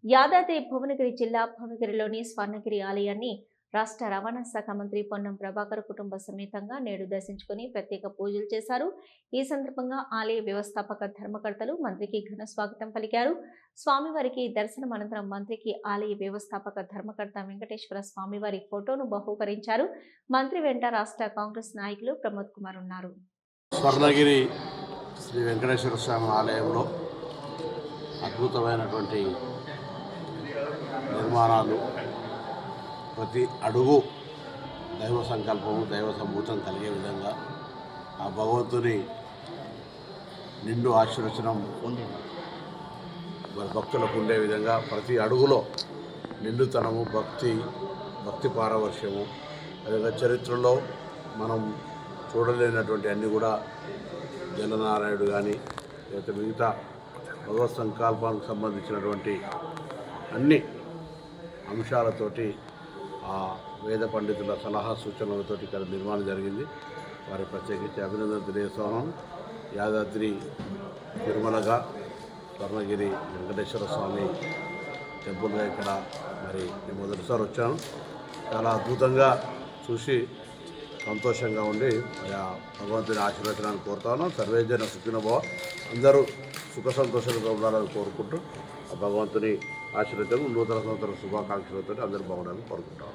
యాదాద్రి భువనగిరి జిల్లా భువనగిరిలోని స్వర్ణగిరి ఆలయాన్ని రాష్ట్ర రవాణా శాఖ మంత్రి పొన్నం ప్రభాకర్ కుటుంబ సమేతంగా నేడు దర్శించుకుని ప్రత్యేక పూజలు చేశారు. ఈ సందర్భంగా ఆలయ వ్యవస్థాపక ధర్మకర్తలు మంత్రికి ఘన స్వాగతం పలికారు. స్వామివారికి దర్శనం అనంతరం మంత్రికి ఆలయ వ్యవస్థాపక ధర్మకర్త వెంకటేశ్వర స్వామివారి ఫోటోను బహూకరించారు. మంత్రి వెంట రాష్ట్ర కాంగ్రెస్ నాయకులు ప్రమోద్ కుమార్ ఉన్నారు. స్వర్ణగిరి శ్రీ వెంకటేశ్వర స్వామి ఆలయంలో అద్భుతమైనటువంటి నిర్మాణాలు, ప్రతి అడుగు దైవ సంకల్పము, దైవ సంభూతం కలిగే విధంగా ఆ భగవంతుని నిండు ఆశీర్వచనం మరి భక్తులకు ఉండే విధంగా ప్రతి అడుగులో నిండుతనము, భక్తి పారవశ్యము, అదేవిధంగా చరిత్రలో మనం చూడలేనటువంటి అన్నీ కూడా జలనారాయణుడు కానీ లేకపోతే మిగతా భగవత్ సంకల్పానికి సంబంధించినటువంటి అన్ని అంశాలతోటి ఆ వేద పండితుల సలహా సూచనలతోటి ఇక్కడ నిర్మాణం జరిగింది. వారి ప్రత్యేకించి అభినందన తెలియజేస్తున్నాను. యాదాద్రి తిరుమలగా స్వర్ణగిరి వెంకటేశ్వర స్వామి టెంపుల్గా ఇక్కడ మరి నేను మొదటిసారి వచ్చాను. చాలా అద్భుతంగా చూసి సంతోషంగా ఉండి ఆయా భగవంతుని ఆశీర్వచనాన్ని కోరుతాను. సర్వేజన సుఖినో భవ, అందరూ సుఖ సంతోషంగా ఉండాలని కోరుకుంటూ ఆ భగవంతుని ఆశీర్వచనం, నూతన సంవత్సర శుభాకాంక్షలతో అందరూ బాగుండాలని కోరుకుంటాను.